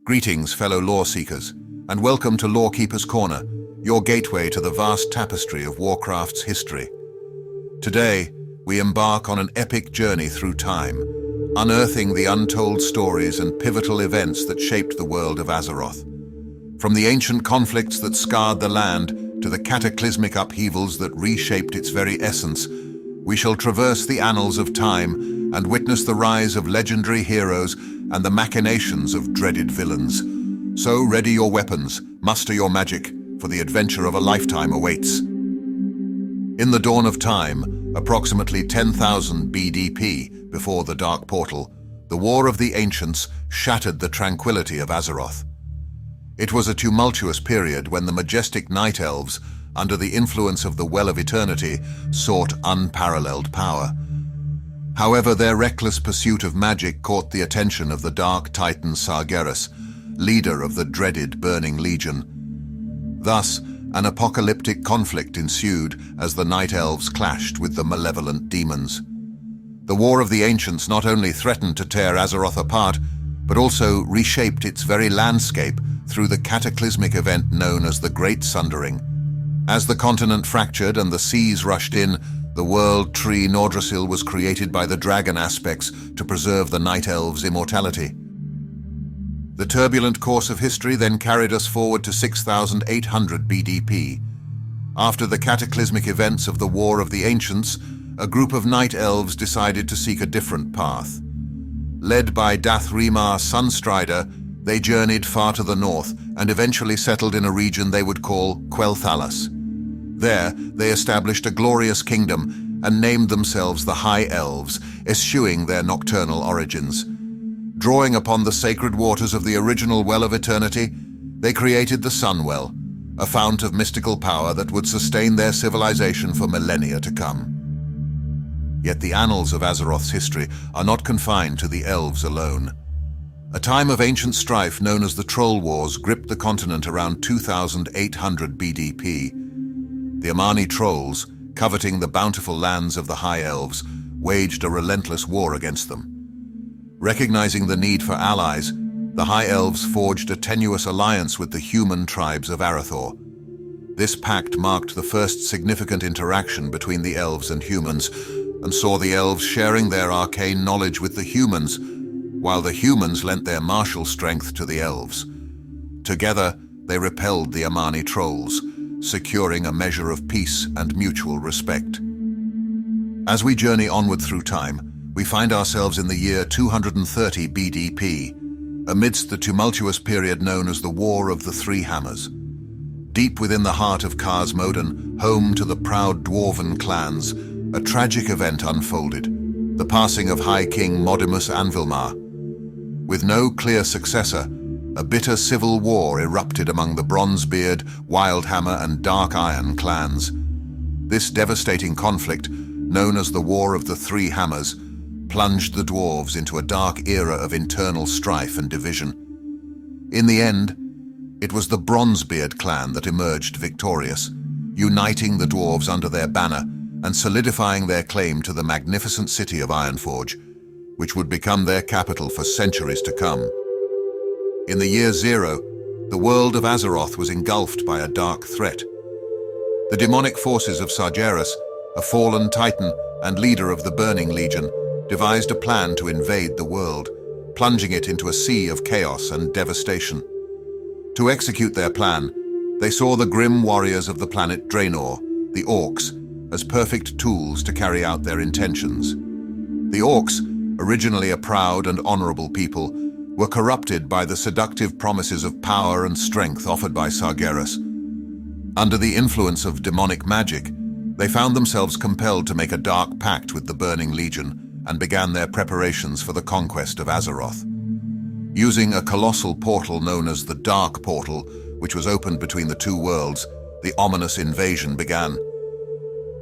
Greetings, fellow lore seekers, and welcome to Lorekeeper's Corner, your gateway to the vast tapestry of Warcraft's history. Today, we embark on an epic journey through time, unearthing the untold stories and pivotal events that shaped the world of Azeroth. From the ancient conflicts that scarred the land to the cataclysmic upheavals that reshaped its very essence, we shall traverse the annals of time and witness the rise of legendary heroes and the machinations of dreaded villains. So ready your weapons, muster your magic, for the adventure of a lifetime awaits. In the dawn of time, approximately 10,000 BDP before the Dark Portal, the War of the Ancients shattered the tranquility of Azeroth. It was a tumultuous period when the majestic Night Elves, under the influence of the Well of Eternity, sought unparalleled power. However, their reckless pursuit of magic caught the attention of the Dark Titan Sargeras, leader of the dreaded Burning Legion. Thus, an apocalyptic conflict ensued as the Night Elves clashed with the malevolent demons. The War of the Ancients not only threatened to tear Azeroth apart, but also reshaped its very landscape through the cataclysmic event known as the Great Sundering. As the continent fractured and the seas rushed in, the world tree Nordrassil was created by the dragon aspects to preserve the Night Elves' immortality. The turbulent course of history then carried us forward to 6,800 BDP. After the cataclysmic events of the War of the Ancients, a group of Night Elves decided to seek a different path. Led by Dath'Remar Sunstrider, they journeyed far to the north and eventually settled in a region they would call Quel'Thalas. There, they established a glorious kingdom and named themselves the High Elves, eschewing their nocturnal origins. Drawing upon the sacred waters of the original Well of Eternity, they created the Sunwell, a fount of mystical power that would sustain their civilization for millennia to come. Yet the annals of Azeroth's history are not confined to the Elves alone. A time of ancient strife known as the Troll Wars gripped the continent around 2,800 BDP. The Amani Trolls, coveting the bountiful lands of the High Elves, waged a relentless war against them. Recognizing the need for allies, the High Elves forged a tenuous alliance with the human tribes of Arathor. This pact marked the first significant interaction between the Elves and humans, and saw the Elves sharing their arcane knowledge with the humans, while the humans lent their martial strength to the Elves. Together, they repelled the Amani Trolls, securing a measure of peace and mutual respect. As we journey onward through time, we find ourselves in the year 230 BDP, amidst the tumultuous period known as the War of the Three Hammers. Deep within the heart of Kars Moden, home to the proud dwarven clans, a tragic event unfolded, the passing of High King Modimus Anvilmar. With no clear successor, a bitter civil war erupted among the Bronzebeard, Wildhammer, and Dark Iron clans. This devastating conflict, known as the War of the Three Hammers, plunged the dwarves into a dark era of internal strife and division. In the end, it was the Bronzebeard clan that emerged victorious, uniting the dwarves under their banner and solidifying their claim to the magnificent city of Ironforge, which would become their capital for centuries to come. In the year zero, the world of Azeroth was engulfed by a dark threat. The demonic forces of Sargeras, a fallen titan and leader of the Burning Legion, devised a plan to invade the world, plunging it into a sea of chaos and devastation. To execute their plan, they saw the grim warriors of the planet Draenor, the Orcs, as perfect tools to carry out their intentions. The Orcs, originally a proud and honorable people, were corrupted by the seductive promises of power and strength offered by Sargeras. Under the influence of demonic magic, they found themselves compelled to make a dark pact with the Burning Legion and began their preparations for the conquest of Azeroth. Using a colossal portal known as the Dark Portal, which was opened between the two worlds, the ominous invasion began.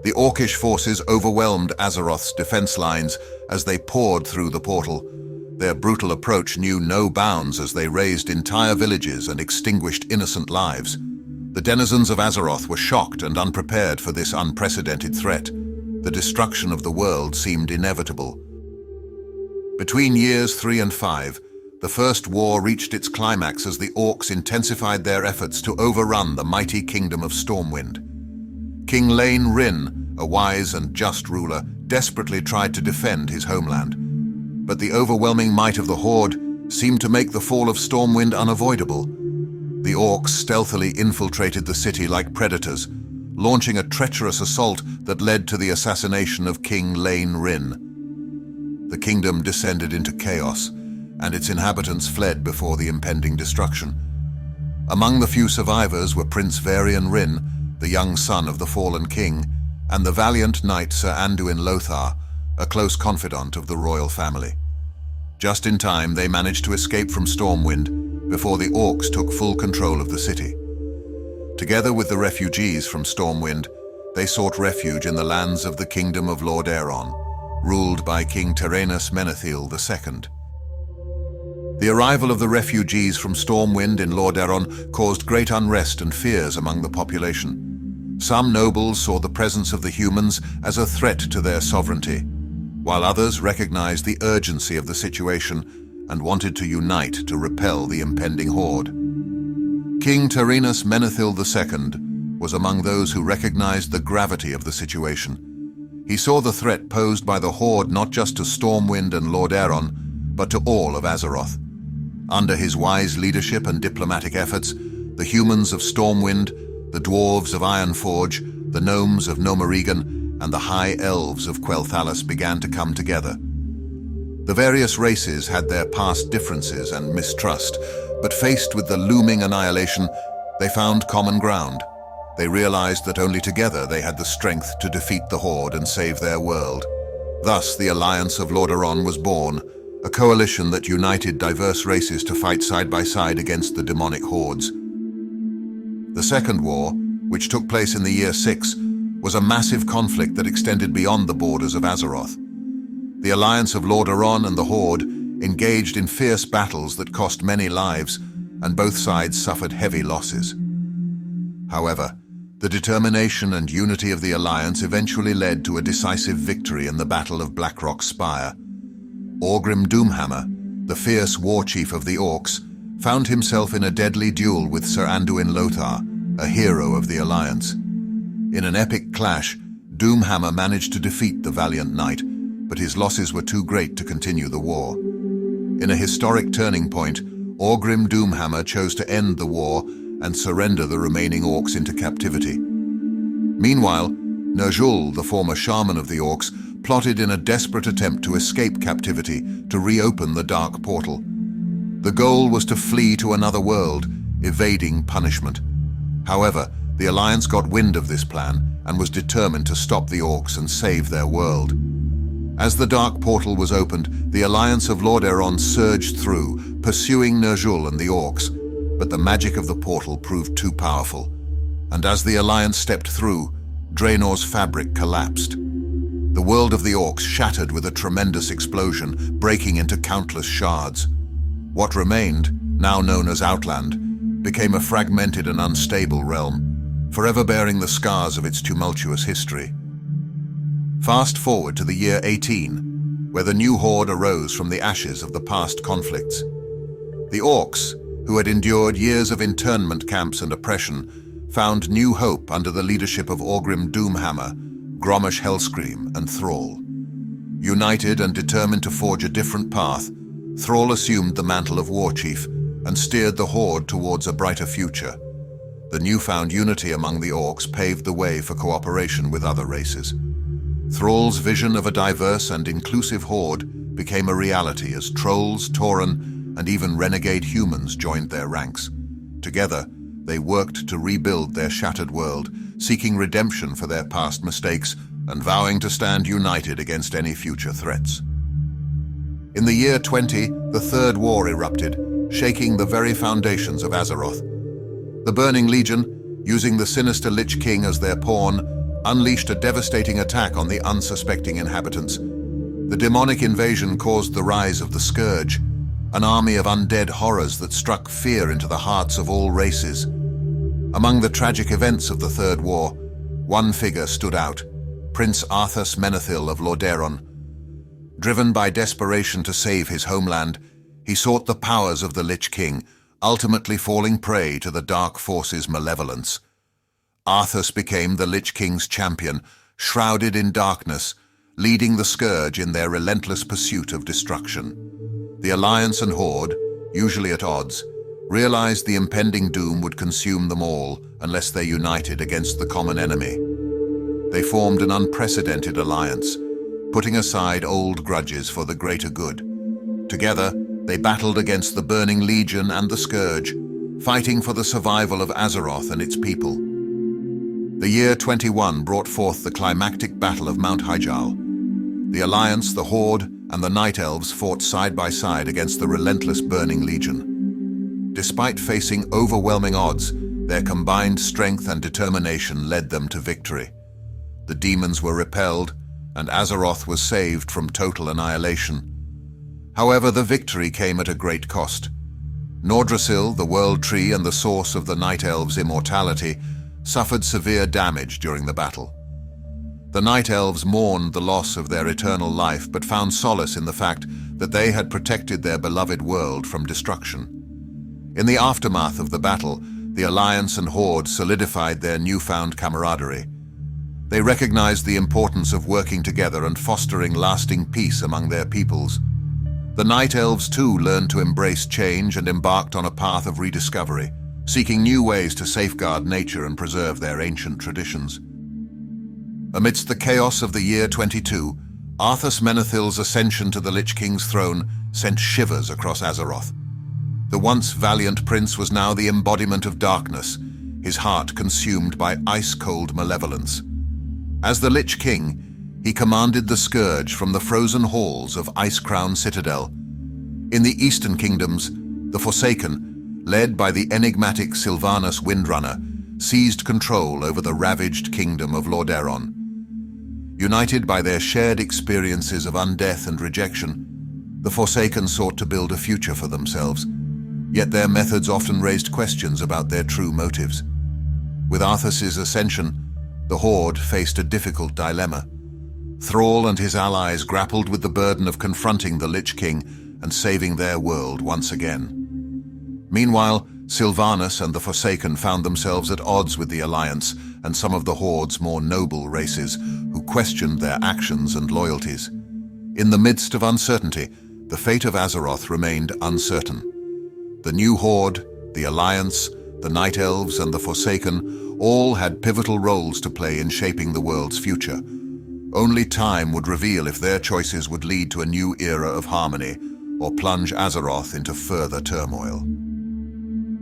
The Orcish forces overwhelmed Azeroth's defense lines as they poured through the portal. Their brutal approach knew no bounds as they razed entire villages and extinguished innocent lives. The denizens of Azeroth were shocked and unprepared for this unprecedented threat. The destruction of the world seemed inevitable. Between years 3 and 5, The First War reached its climax as the Orcs intensified their efforts to overrun the mighty kingdom of Stormwind. King Lane Rin, a wise and just ruler, desperately tried to defend his homeland. But the overwhelming might of the Horde seemed to make the fall of Stormwind unavoidable. The Orcs stealthily infiltrated the city like predators, launching a treacherous assault that led to the assassination of King Lane Rin. The kingdom descended into chaos, and its inhabitants fled before the impending destruction. Among the few survivors were Prince Varian Rin, the young son of the fallen king, and the valiant knight Sir Anduin Lothar, a close confidant of the royal family. Just in time, they managed to escape from Stormwind before the Orcs took full control of the city. Together with the refugees from Stormwind, they sought refuge in the lands of the Kingdom of Lordaeron, ruled by King Tyrannus Menethil II. The arrival of the refugees from Stormwind in Lordaeron caused great unrest and fears among the population. Some nobles saw the presence of the humans as a threat to their sovereignty, while others recognized the urgency of the situation and wanted to unite to repel the impending horde. King Tyrannus Menethil II was among those who recognized the gravity of the situation. He saw the threat posed by the horde not just to Stormwind and Lordaeron, but to all of Azeroth. Under his wise leadership and diplomatic efforts, the humans of Stormwind, the dwarves of Ironforge, the gnomes of Gnomeregan, and the high elves of Quel'Thalas began to come together. The various races had their past differences and mistrust, but faced with the looming annihilation, they found common ground. They realized that only together they had the strength to defeat the Horde and save their world. Thus, the Alliance of Lordaeron was born, a coalition that united diverse races to fight side by side against the demonic hordes. The Second War, which took place in the year 6, was a massive conflict that extended beyond the borders of Azeroth. The Alliance of Lordaeron and the Horde engaged in fierce battles that cost many lives, and both sides suffered heavy losses. However, the determination and unity of the Alliance eventually led to a decisive victory in the Battle of Blackrock Spire. Orgrim Doomhammer, the fierce war chief of the Orcs, found himself in a deadly duel with Sir Anduin Lothar, a hero of the Alliance. In an epic clash, Doomhammer managed to defeat the valiant knight, but his losses were too great to continue the war. In a historic turning point, Orgrim Doomhammer chose to end the war and surrender the remaining Orcs into captivity. Meanwhile, Ner'zhul, the former shaman of the Orcs, plotted in a desperate attempt to escape captivity to reopen the Dark Portal. The goal was to flee to another world, evading punishment. However, the Alliance got wind of this plan and was determined to stop the Orcs and save their world. As the Dark Portal was opened, the Alliance of Lordaeron surged through, pursuing Ner'zhul and the Orcs, but the magic of the portal proved too powerful, and as the Alliance stepped through, Draenor's fabric collapsed. The world of the Orcs shattered with a tremendous explosion, breaking into countless shards. What remained, now known as Outland, became a fragmented and unstable realm, forever bearing the scars of its tumultuous history. Fast forward to the year 18, where the new Horde arose from the ashes of the past conflicts. The Orcs, who had endured years of internment camps and oppression, found new hope under the leadership of Orgrim Doomhammer, Grommash Hellscream, and Thrall. United and determined to forge a different path, Thrall assumed the mantle of War Chief and steered the Horde towards a brighter future. The newfound unity among the Orcs paved the way for cooperation with other races. Thrall's vision of a diverse and inclusive Horde became a reality as trolls, tauren, and even renegade humans joined their ranks. Together, they worked to rebuild their shattered world, seeking redemption for their past mistakes and vowing to stand united against any future threats. In the year 20, the Third War erupted, shaking the very foundations of Azeroth. The Burning Legion, using the sinister Lich King as their pawn, unleashed a devastating attack on the unsuspecting inhabitants. The demonic invasion caused the rise of the Scourge, an army of undead horrors that struck fear into the hearts of all races. Among the tragic events of the Third War, one figure stood out, Prince Arthas Menethil of Lordaeron. Driven by desperation to save his homeland, He sought the powers of the Lich King, ultimately falling prey to the Dark Force's malevolence. Arthas became the Lich King's champion, shrouded in darkness, leading the Scourge in their relentless pursuit of destruction. The Alliance and Horde, usually at odds, realized the impending doom would consume them all unless they united against the common enemy. They formed an unprecedented alliance, putting aside old grudges for the greater good. Together, they battled against the Burning Legion and the Scourge, fighting for the survival of Azeroth and its people. The year 21 brought forth the climactic battle of Mount Hyjal. The Alliance, the Horde, and the Night Elves fought side by side against the relentless Burning Legion. Despite facing overwhelming odds, their combined strength and determination led them to victory. The demons were repelled, and Azeroth was saved from total annihilation. However, the victory came at a great cost. Nordrassil, the World Tree and the source of the Night Elves' immortality, suffered severe damage during the battle. The Night Elves mourned the loss of their eternal life, but found solace in the fact that they had protected their beloved world from destruction. In the aftermath of the battle, the Alliance and Horde solidified their newfound camaraderie. They recognized the importance of working together and fostering lasting peace among their peoples. The Night Elves too learned to embrace change and embarked on a path of rediscovery, seeking new ways to safeguard nature and preserve their ancient traditions. Amidst the chaos of the year 22, Arthas Menethil's ascension to the Lich King's throne sent shivers across Azeroth. The once valiant prince was now the embodiment of darkness, his heart consumed by ice-cold malevolence. As the Lich King, he commanded the Scourge from the frozen halls of Icecrown Citadel. In the Eastern Kingdoms, the Forsaken, led by the enigmatic Sylvanas Windrunner, seized control over the ravaged kingdom of Lordaeron. United by their shared experiences of undeath and rejection, the Forsaken sought to build a future for themselves, yet their methods often raised questions about their true motives. With Arthas's ascension, the Horde faced a difficult dilemma. Thrall and his allies grappled with the burden of confronting the Lich King and saving their world once again. Meanwhile, Sylvanas and the Forsaken found themselves at odds with the Alliance and some of the Horde's more noble races, who questioned their actions and loyalties. In the midst of uncertainty, the fate of Azeroth remained uncertain. The new Horde, the Alliance, the Night Elves, and the Forsaken all had pivotal roles to play in shaping the world's future. Only time would reveal if their choices would lead to a new era of harmony or plunge Azeroth into further turmoil.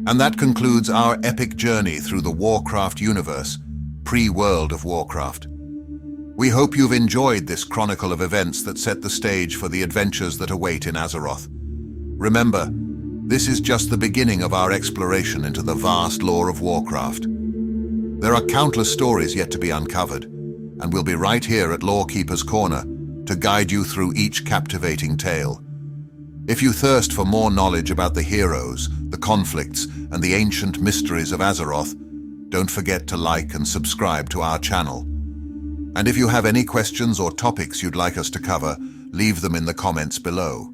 And that concludes our epic journey through the Warcraft universe, pre-World of Warcraft. We hope you've enjoyed this chronicle of events that set the stage for the adventures that await in Azeroth. Remember, this is just the beginning of our exploration into the vast lore of Warcraft. There are countless stories yet to be uncovered, and we'll be right here at Lorekeeper's Corner to guide you through each captivating tale. If you thirst for more knowledge about the heroes, the conflicts, and the ancient mysteries of Azeroth, don't forget to like and subscribe to our channel. And if you have any questions or topics you'd like us to cover, leave them in the comments below.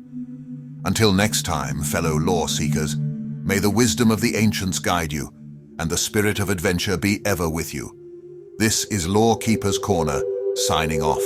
Until next time, fellow lore seekers, may the wisdom of the ancients guide you, and the spirit of adventure be ever with you. This is Lorekeeper's Corner, signing off.